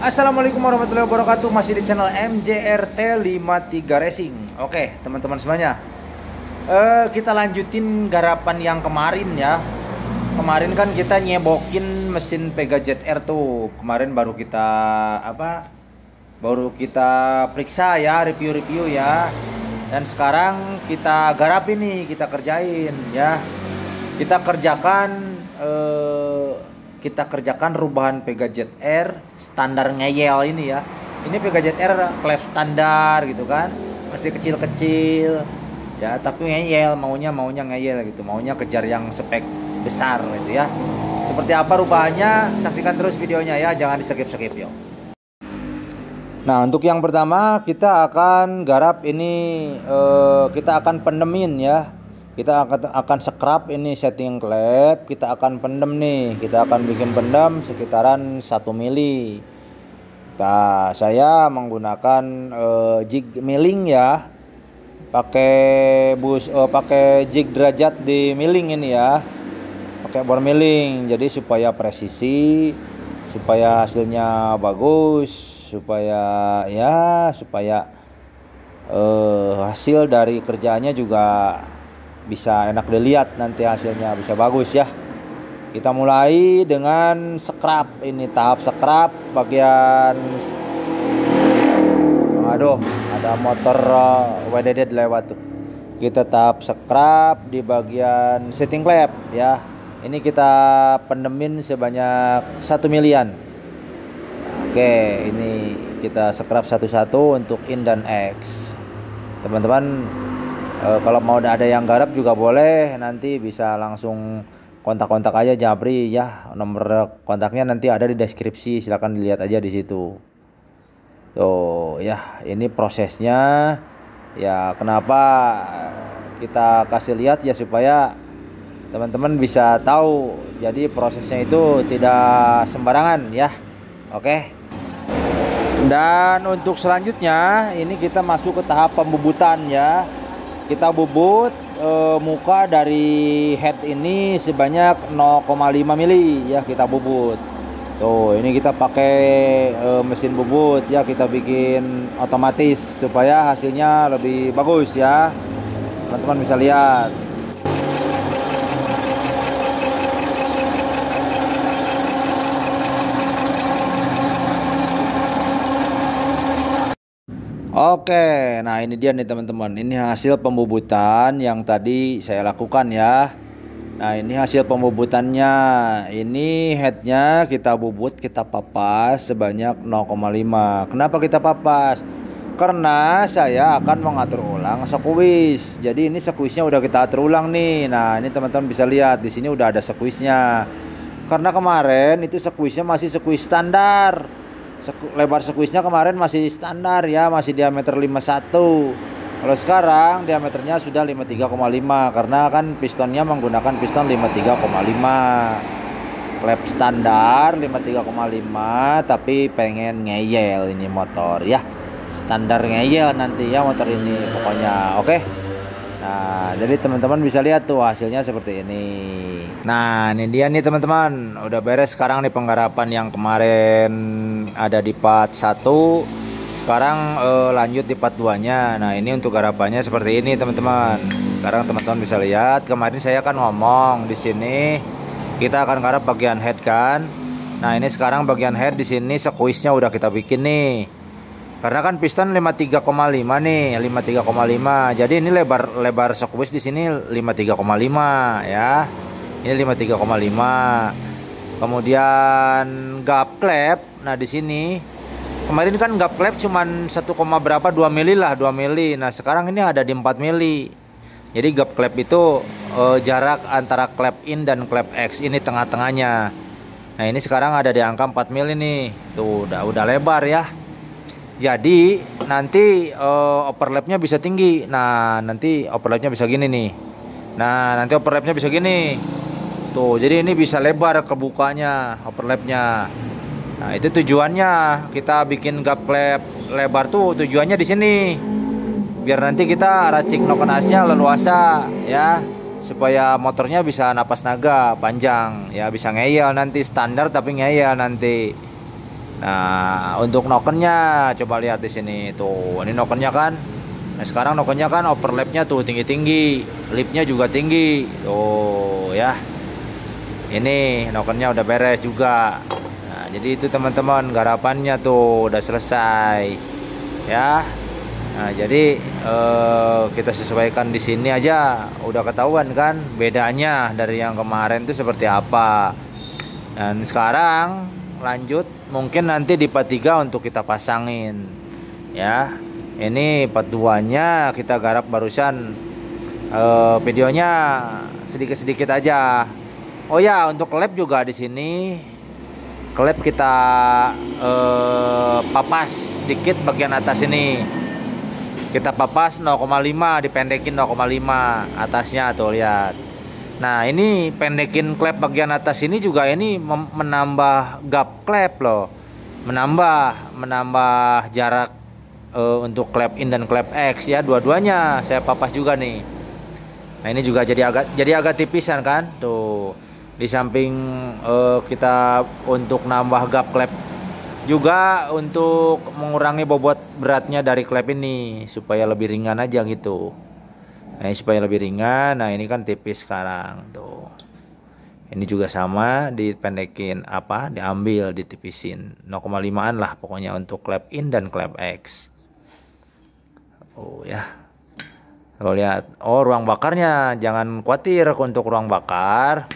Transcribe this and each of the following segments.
Assalamualaikum warahmatullahi wabarakatuh. Masih di channel MJRT 53 Racing. Oke teman-teman semuanya, kita lanjutin garapan yang kemarin ya. Kemarin kan kita nyebokin mesin Pega ZR tuh. Kemarin baru kita baru kita periksa ya, review-review ya. Dan sekarang kita garapin nih, kita kerjain ya. Kita kerjakan rubahan Pega ZR standar ngeyel ini ya. Ini Pega ZR klep standar gitu kan, masih kecil-kecil ya, tapi ngeyel, maunya ngeyel gitu, maunya kejar yang spek besar gitu ya. Seperti apa rubahannya, saksikan terus videonya ya, jangan di skip yo. Nah, untuk yang pertama kita akan garap ini, kita akan pendemin ya. Kita akan scrap ini setting klep, kita akan pendem nih, kita akan bikin pendem sekitaran 1 mili. Nah, saya menggunakan jig milling ya, pakai jig derajat di milling ini ya, pakai bor milling, jadi supaya presisi, supaya hasilnya bagus, supaya hasil dari kerjaannya juga bisa enak dilihat, nanti hasilnya bisa bagus ya. Kita mulai dengan scrap ini, tahap scrap bagian ada motor WDD lewat tuh. Kita tahap scrap di bagian setting klep ya. Ini kita pendemin sebanyak 1 milian. Oke, ini kita scrap satu-satu untuk in dan X. Teman-teman, kalau mau ada yang garap juga boleh, nanti bisa langsung kontak-kontak aja Japri ya. Nomor kontaknya nanti ada di deskripsi, silahkan dilihat aja di situ. Tuh ya, ini prosesnya ya. Kenapa kita kasih lihat ya, supaya teman-teman bisa tahu. Jadi prosesnya itu tidak sembarangan ya. Oke. Dan untuk selanjutnya ini kita masuk ke tahap pembubutan ya. Kita bubut muka dari head ini sebanyak 0,5 mili ya, kita bubut. Tuh, ini kita pakai mesin bubut ya, kita bikin otomatis supaya hasilnya lebih bagus ya. Teman-teman bisa lihat. Oke, nah ini dia nih teman-teman. Ini hasil pembubutan yang tadi saya lakukan ya. Nah, ini hasil pembubutannya. Ini headnya kita bubut, kita papas sebanyak 0,5. Kenapa kita papas? Karena saya akan mengatur ulang sekuis. Jadi ini sekuisnya udah kita atur ulang nih. Nah, ini teman-teman bisa lihat di sini udah ada sekuisnya. Karena kemarin itu sekuisnya masih sekuis standar. Lebar sekuisnya kemarin masih standar ya, masih diameter 51. Kalau sekarang diameternya sudah 53,5 karena kan pistonnya menggunakan piston 53,5. Klep standar 53,5, tapi pengen ngeyel ini motor ya. Standar ngeyel nanti ya motor ini pokoknya. Oke. Nah, jadi teman-teman bisa lihat tuh hasilnya seperti ini. Nah, ini dia nih teman-teman. Udah beres sekarang nih penggarapan yang kemarin ada di part 1. Sekarang lanjut di part 2-nya. Nah, ini untuk garapannya seperti ini teman-teman. Sekarang teman-teman bisa lihat, kemarin saya kan ngomong di sini kita akan garap bagian head kan. Nah, ini sekarang bagian head di sini sekuisnya udah kita bikin nih. Karena kan piston 53,5 nih, 53,5. Jadi ini lebar sekuis di sini 53,5 ya. Ini 53,5. Kemudian gap klep. Nah, di sini kemarin kan gap klep cuman 1, berapa 2 mili lah, 2 mili. Nah, sekarang ini ada di 4 mili. Jadi gap klep itu jarak antara klep in dan klep X, ini tengah-tengahnya. Nah, ini sekarang ada di angka 4 mili nih. Tuh udah lebar ya. Jadi nanti overlapnya bisa tinggi. Nah, nanti overlapnya bisa gini nih. Nah, nanti overlapnya bisa gini. Tuh, jadi ini bisa lebar kebukanya overlapnya. Nah, itu tujuannya kita bikin gap klep lebar tuh, tujuannya di sini. Biar nanti kita racik nokenasnya leluasa ya. supaya motornya bisa napas naga panjang ya, bisa ngeyel nanti standar tapi ngeyel nanti. Nah, untuk nokennya coba lihat di sini tuh. Ini nokennya kan. Nah, sekarang nokennya kan overlapnya tuh tinggi-tinggi, lipnya juga tinggi. Tuh ya. Ini nokennya udah beres juga. Nah, jadi itu teman-teman garapannya tuh udah selesai. Ya. Nah, jadi kita sesuaikan di sini aja udah ketahuan kan bedanya dari yang kemarin tuh seperti apa. Dan sekarang lanjut mungkin nanti di part 3 untuk kita pasangin ya. Ini part 2-nya kita garap barusan, videonya sedikit-sedikit aja. Oh ya, untuk klep juga di sini klep kita papas sedikit bagian atas ini. Kita papas 0,5, dipendekin 0,5 atasnya tuh lihat. Nah, ini pendekin klep bagian atas ini juga ini menambah gap klep loh. Menambah jarak untuk klep in dan klep X ya, dua-duanya saya papas juga nih. Nah, ini juga jadi agak tipisan kan? Tuh. Di samping kita untuk nambah gap klep juga untuk mengurangi bobot beratnya dari klep ini supaya lebih ringan aja gitu. Nah, ini supaya lebih ringan. Nah, ini kan tipis sekarang tuh. Ini juga sama, dipendekin diambil, ditipisin 0,5an lah pokoknya untuk klep in dan klep X. Oh ya. Kalau lihat, ruang bakarnya jangan khawatir untuk ruang bakar.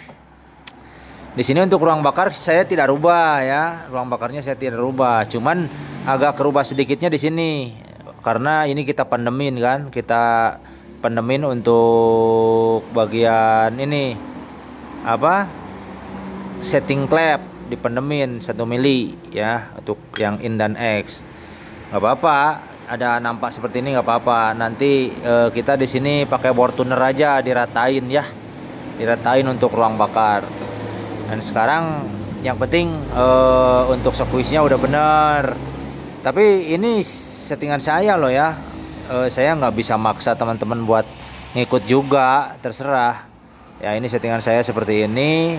Di sini untuk ruang bakar saya tidak rubah ya. Ruang bakarnya saya tidak rubah, cuman agak kerubah sedikitnya di sini. Karena ini kita pandemin kan, kita pandemin untuk bagian ini setting klep dipandemin 1 mili ya untuk yang in dan X. Nggak apa-apa, ada nampak seperti ini nggak apa-apa. Nanti kita di sini pakai bore tuner aja, diratain ya, diratain untuk ruang bakar. Dan sekarang yang penting untuk squeeze-nya udah bener. Tapi ini settingan saya loh ya. Saya nggak bisa maksa teman-teman buat ngikut juga, terserah. Ya, ini settingan saya seperti ini.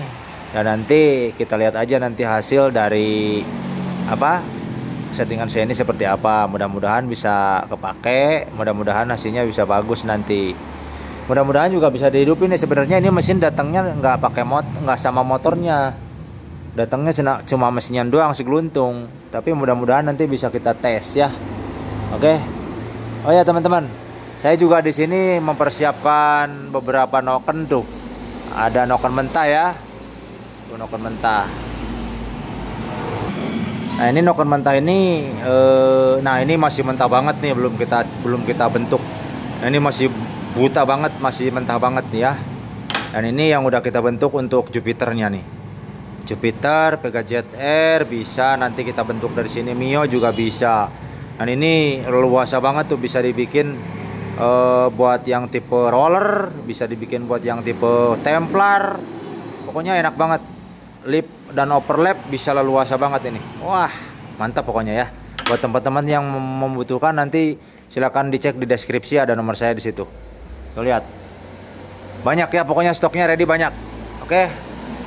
Dan nanti kita lihat aja nanti hasil dari settingan saya ini seperti apa. Mudah-mudahan bisa kepake, mudah-mudahan hasilnya bisa bagus nanti. Mudah-mudahan juga bisa dihidupin nih. Sebenarnya ini mesin datangnya nggak pakai nggak sama motornya, datangnya cuma mesinnya doang segeluntung. Tapi mudah-mudahan nanti bisa kita tes ya. Oke. Oh ya teman-teman, saya juga di sini mempersiapkan beberapa noken tuh. Ada noken mentah ya, tuh noken mentah. Nah, ini noken mentah ini, nah ini masih mentah banget nih, belum kita bentuk. Nah, ini masih buta banget, masih mentah banget nih ya. Dan ini yang udah kita bentuk untuk Jupiternya nih. Jupiter, Pega Jet Air bisa nanti kita bentuk dari sini. Mio juga bisa. Dan ini luasa banget tuh, bisa dibikin buat yang tipe roller, bisa dibikin buat yang tipe Templar. Pokoknya enak banget. Lip dan overlap bisa leluasa banget ini. Wah, mantap pokoknya ya. Buat teman-teman yang membutuhkan nanti silakan dicek di deskripsi, ada nomor saya di situ. Tuh lihat, banyak ya pokoknya, stoknya ready banyak. Oke,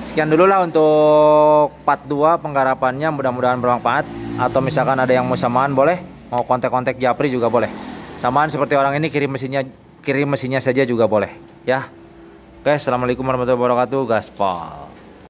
sekian dulu lah untuk part 2 penggarapannya, mudah-mudahan bermanfaat. Atau misalkan ada yang mau samaan boleh, mau kontak-kontak Japri juga boleh. Samaan seperti orang ini, kirim mesinnya saja juga boleh ya. Oke, assalamualaikum warahmatullahi wabarakatuh, gaspol.